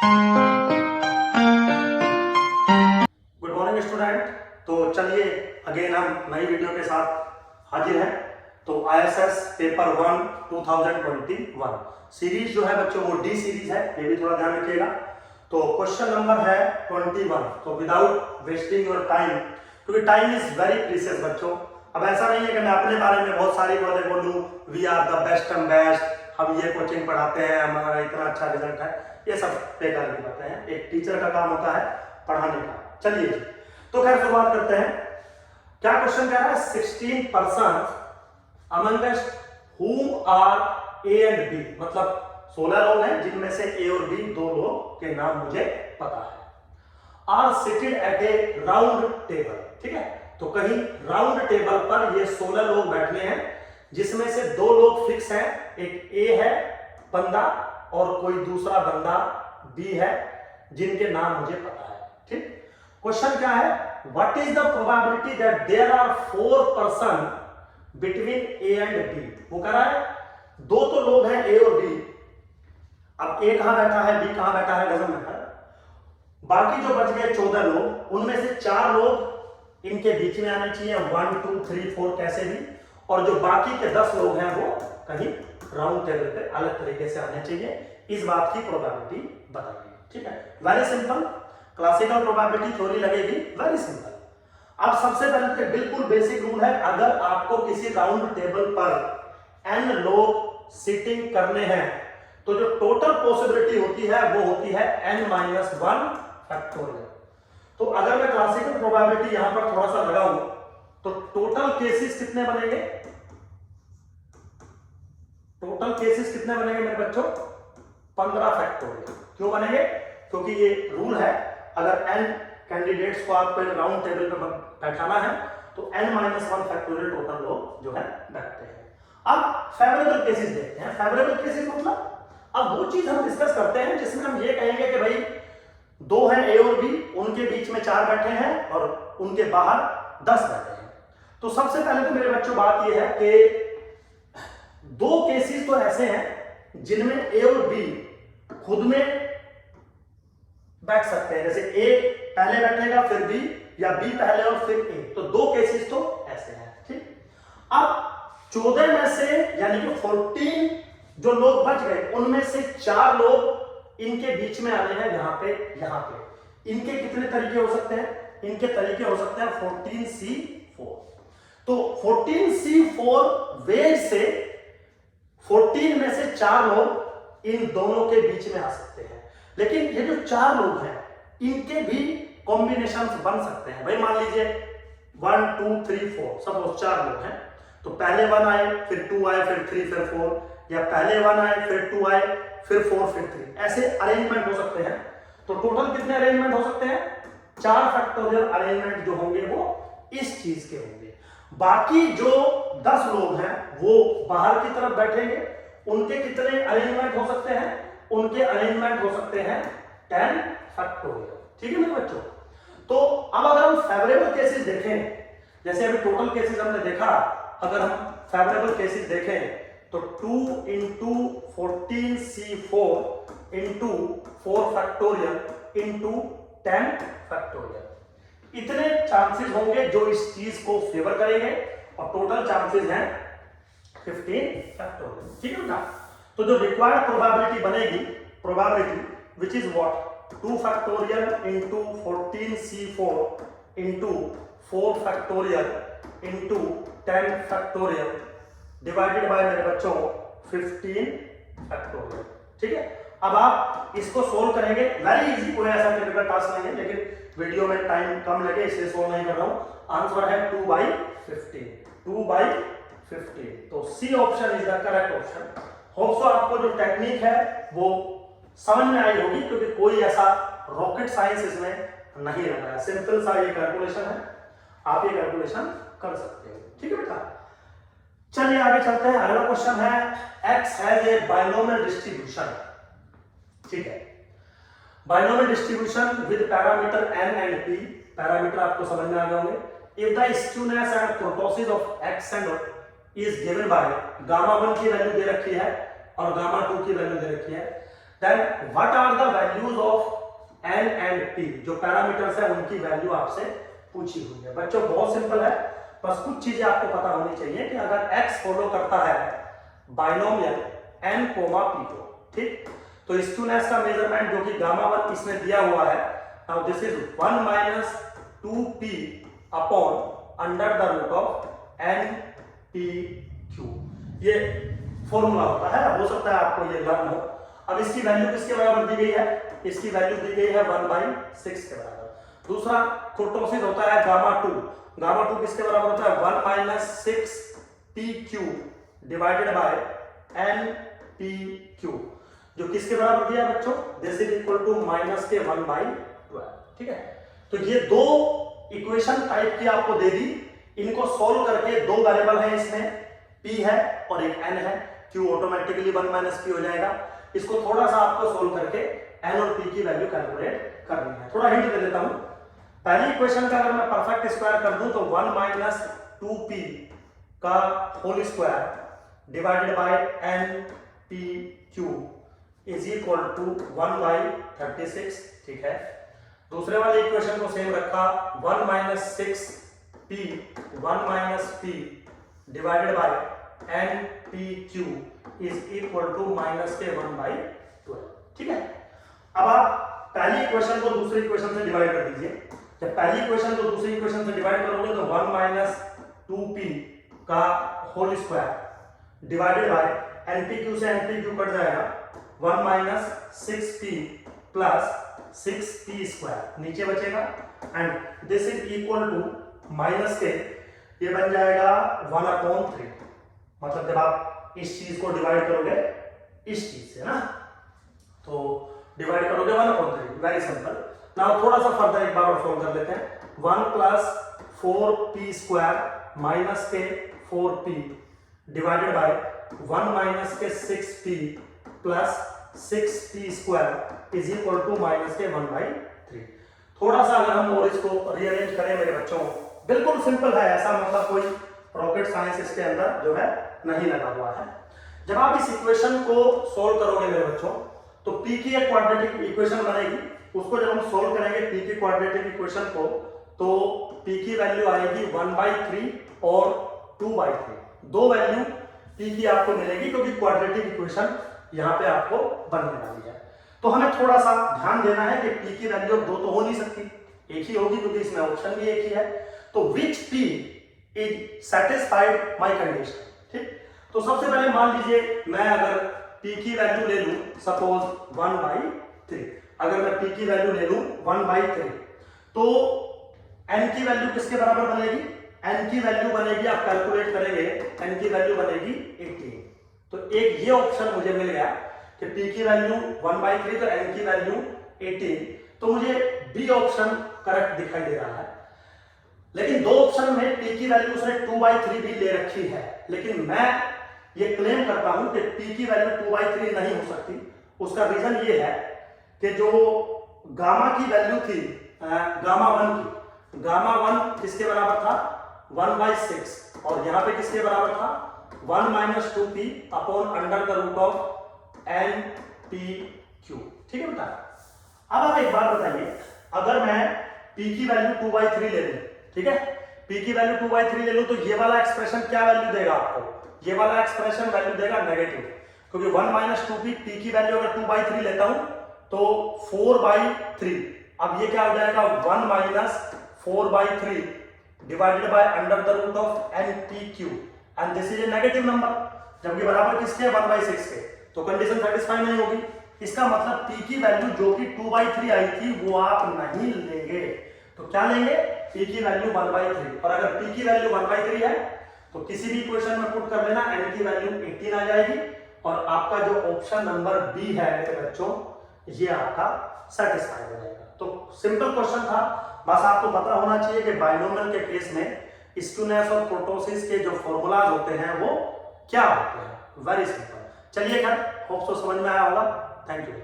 Good morning student. तो चलिए again हम नई वीडियो के साथ हाजिर हैं। तो ISS पेपर 1 2021 सीरीज जो है बच्चों वो डी सीरीज है, ये भी थोड़ा ध्यान रखिएगा। तो क्वेश्चन नंबर है 21। तो विदाउट वेस्टिंग योर टाइम, क्योंकि टाइम इज वेरी प्रीशियस बच्चों। अब ऐसा नहीं है कि मैं अपने बारे में बहुत सारी बातें बोलूं, we are the best and best, हम ये कोचिंग पढ़ाते हैं, हमारा इतना अच्छा रिजल्ट है, ये सब बेकार की बातें हैं। एक टीचर का काम होता है पढ़ाने का। चलिए तो खैर शुरुआत करते हैं। क्या क्वेश्चन कह रहा है? 16% amongst whom are A and B, मतलब 16 लोग हैं जिनमें से A और B दो लोग के नाम मुझे पता है। Are seated at a round table, ठीक है। तो कहीं राउंड टेबल पर ये 16 लोग बैठे हैं, जिसमें से दो लोग फिक्स हैं, एक A है बंदा और कोई दूसरा बंदा B है, जिनके नाम मुझे पता है, ठीक। क्वेश्चन क्या है? What is the probability that there are 4 person between A and B। वो कह रहा है दो तो लोग हैं A और B, अब A कहां बैठा है, B कहां बैठा है, डजंट मैटर। बाकी जो बच गए 14 लोग, उनमें से 4 लोग इनके बीच में आने चाहिए, 1 2 3 4 कैसे भी, और जो बाकी के 10 लोग हैं वो कहीं राउंड टेबल पे अलग तरीके से आने चाहिए। इस बात की प्रोबेबिलिटी बताइए, ठीक है। Very simple, classical probability theory लगेगी, वेरी सिंपल। अब सबसे पहले तो बिल्कुल बेसिक रूल है, अगर आपको किसी राउंड टेबल पर n लोग सिटिंग करने हैं तो जो टोटल पॉसिबिलिटी होती है वो होती है n-1 फैक्टोरियल। तो अगर मैं क्लासिकल प्रोबेबिलिटी यहां पर थोड़ा सा लगाऊं तो टोटल केसेस कितने बनेंगे? टोटल केसेस कितने बनेंगे मेरे बच्चों? 15 फैक्टोरियल। क्यों बनेंगे? क्योंकि ये रूल है, अगर n कैंडिडेट्स को आपको एक राउंड टेबल पर बैठाना है तो n-1 फैक्टोरियल टोटल लोग जो है बैठते हैं। अब फेवरेबल केसेस देखते हैं। फेवरेबल केसेस मतलब अब वो चीज हम डिस्कस करते हैं जिसमें हम ये कहेंगे कि भाई दो हैं A और B, उनके बीच में 4 बैठे हैं और उनके बाहर 10 बैठे हैं। तो सबसे पहले तो मेरे बच्चों बात ये है कि दो केसेस तो ऐसे हैं जिनमें A और B खुद में बैठ सकते हैं, जैसे A पहले बैठेगा फिर B, या B पहले और फिर A। तो दो केसेस तो ऐसे हैं, ठीक। अब 14 में से यानी कि 14 जो लोग बच गए, उनमें से 4 लोग इनके बीच में आ रहे हैं, यहां पे। इनके कितने तरीके हो सकते हैं? इनके तरीके हो सकते हैं 14C4। तो 14C4 वेज से 14 में से 4 लोग इन दोनों के बीच में आ सकते हैं। लेकिन ये जो 4 लोग हैं इनके भी कॉम्बिनेशंस बन सकते हैं। भाई मान लीजिए 1 2 3 4 सब 4 लोग हैं, तो पहले 1 आए फिर 2 आए फिर 3 फिर 4, या पहले 1 आए फिर 2 आए फिर 4 फिर 3, ऐसे अरेंजमेंट हो सकते हैं। तो टोटल कितने अरेंजमेंट हो सकते हैं? 4 फैक्टोरियल अरेंजमेंट जो होंगे वो इस चीज के होंगे। बाकी जो 10 लोग हैं वो बाहर की तरफ बैठेंगे, उनके कितने अरेंजमेंट हो सकते हैं? उनके अरेंजमेंट हो सकते हैं 10 फैक्टोरियल, ठीक है मेरे बच्चों। तो अब अगर हम फेवरेबल केसेस देखें, जैसे अभी टोटल केसेस हमने देखा, अगर हम फेवरेबल केसेस देखें तो 2 into 14C4 into 4 factorial into 10 factorial, इतने चांसेस होंगे जो इस चीज को फेवर करेंगे, और टोटल चांसेस हैं 15 फैक्टोरियल, ठीक है ना। तो जो रिक्वायर्ड प्रोबेबिलिटी बनेगी, probability which is what 2 factorial into 14C4 into 4 factorial into 10 factorial divided by मेरे बच्चों 15 फैक्टोरियल, ठीक है। अब आप इसको सोल्व करेंगे, वेरी इजी, कोई ऐसा डिफिकल्ट टास्क नहीं है, लेकिन वीडियो में टाइम कम लगे इसलिए सोल्व नहीं कर रहा हूं। आंसर है 2/15, 2/15। तो C option is the correct option. Hope so आपको जो टेक्निक है वो समझ में आई होगी, क्योंकि कोई ऐसा रॉकेट साइंस इसमें नहीं लग रहा है, सिंपल सा ये कैलकुलेशन है, आप ये कैलकुलेशन कर सकते हो, ठीक है बेटा। चलिए आगे चलते हैं। अगला क्वेश्चन है x has a binomial distribution, ठीक है। Binomial distribution with parameter n and p, parameter आपको समझ में आ गए होंगे। If the skewness and कुर्टोसिस of x and is given by gamma 1 की वैल्यू दे रखी है और गामा 2 की वैल्यू दे रखी है, then what are the values of n and p, जो पैरामीटर्स है उनकी वैल्यू आपसे पूछी हुई है। बच्चों बहुत सिंपल है, बस कुछ चीजें आपको पता होनी चाहिए कि अगर x फॉलो करता है बाइनोमियल n कोमा p को, ठीक, तो स्क्यूनेस का मेजरमेंट जो कि गामा 1 इसमें दिया हुआ है, now this is 1 minus 2p upon under the root of n p q, ये फॉर्मूला होता है, हो सकता है आपको ये लर्न हो। अब इसकी वैल्यू किसके बराबर दी गई है, इसकी वैल्यू दी गई है 1/6 के बराबर। दूसरा कुर्टोसिस होता है गामा 2, गामा 2 किसके बराबर होता है 1 minus 6 pq divided by n pq, जो किसके बराबर दिया बच्चों, this is equal to minus के 1/12, ठीक है। तो ये दो इक्वेशन टाइप की आपको दे दी, इनको सोल्व करके दो वेरिएबल है इसमें, p है और एक n है, q ऑटोमेटिकली 1 माइनस p हो जाएगा। इसको थोड़ा सा आपको सोल्व करके n और p की वैल्यू कैलकुलेट करनी है। थोड़ा हिंट दे देता हूं, पहली इक्वेशन का अगर मैं परफेक्ट स्क्वायर कर दूं तो 1 माइनस 2p का whole square divided by n p q is equal to 1/36, ठीक है। दूसरे वाले इक्वेशन को सेम रखा, 1 minus 6p divided by n p q is equal to minus के 1/12, ठीक है। अब आप पहली इक्वेशन को दूसरी इक्वेशन से डिवाइड कर दीजिए। जब पहली इक्वेशन को दूसरी इक्वेशन से डिवाइड करोगे तो 1 माइनस 2p का whole square divided by npq से npq कट जाएगा, 1 minus 6p plus 6p square नीचे बचेगा, and this is equal to minus के, ये बन जाएगा 1/3, मतलब जब आप इस चीज को डिवाइड करोगे इस चीज से ना, तो डिवाइड करोगे 1/3, वेरी सिंपल। नाउ थोड़ा सा फर्दर एक बार और सॉल्व कर लेते हैं, 1 प्लस 4p स्क्वायर माइनस के 4p डिवाइडेड बाय 1 माइनस के 6p plus 6p square is equal to minus के 1/3। थोड़ा सा अगर हम और इसको रीअरेंज करें मेरे बच्चों, बिल्कुल सिंपल है, ऐसा मतलब कोई रॉकेट साइंस इसके अंदर जो है नहीं लगा हुआ है। जब आप इस इक्वेशन को सोल्व करोगे मेरे बच्चों, तो p की एक क्वाड्रेटिक इक्वेशन बनेगी, उसको जब हम सोल्व करेंगे p की क्वाड्रेटिक इक्वेशन को, तो p की वैल्यू आएगी 1/3 और 2/3, दो वैल्यू p की आपको मिलेगी, क्योंकि क्वाड्रेटिक इक्वेशन यहाँ पे आपको बनने वाली है। तो हमें थोड़ा सा ध्यान देना है कि p की वैल्यू दो तो हो नहीं सकती, एक ही होगी, क्योंकि इसमें ऑप्शन भी एक ही है। तो विच p is satisfied my condition, ठीक। तो सबसे पहले मान लीजिए मैं अगर p की वैल्यू ले लूं सपोज 1/3, अगर मैं p की वैल्यू ले लूं 1/3, तो n की वैल्यू किसके बराबर बनेगी, n की वैल्यू बनेगी, आप कैलकुलेट करेंगे, n की वैल्यू बनेगी 18। तो एक ये ऑप्शन मुझे मिल गया कि p की वैल्यू 1/3 तो n की वैल्यू 18, तो मुझे b ऑप्शन करेक्ट दिखाई दे रहा है। लेकिन दो ऑप्शन में p की वैल्यू उसने 2/3 भी ले रखी है, लेकिन मैं ये क्लेम करता हूं कि p की वैल्यू 2/3 नहीं हो सकती। उसका रीजन ये है कि जो गामा की वैल्यू थी गामा 1 की, गामा 1 किसके बराबर था 1/6, और यहां पे किसके बराबर था 1 minus 2p upon under the root of n p q, ठीक है बेटा। अब आप एक बात बताइए, अगर मैं p की वैल्यू 2/3 ले लूं, ठीक है, p की वैल्यू 2/3 ले लूं, तो ये वाला एक्सप्रेशन क्या वैल्यू देगा आपको, ये वाला एक्सप्रेशन वैल्यू देगा नेगेटिव, क्योंकि 1 माइनस 2p, p की वैल्यू अगर 2/3 लेता हूं तो 4/3, अब ये क्या हो जाएगा 1 minus 4/3 divided by under the root of npq, and this is a negative number, जबकि बराबर किसके 1/6 के, तो कंडीशन सेटिस्फाई नहीं होगी। इसका मतलब p की वैल्यू जो कि 2/3 आई थी वो आप नहीं लेंगे, तो क्या लेंगे p की वैल्यू 1/3, और अगर p की वैल्यू 1/3 है तो किसी भी इक्वेशन में पुट कर लेना, n की वैल्यू 18 आ जाएगी, और आपका जो ऑप्शन नंबर बी है मेरे बच्चों, ये आपका सेटिस्फाई हो जाएगा। तो सिंपल क्वेश्चन था, बस आपको पता होना चाहिए कि बाइनोमियल के केस में स्क्यूनेस और कुर्टोसिस के जो फॉर्मूलाज होते हैं वो क्या होते हैं, वेरी सिंपल। चलिए खैर, होप सो समझ में आया होगा। Thank you.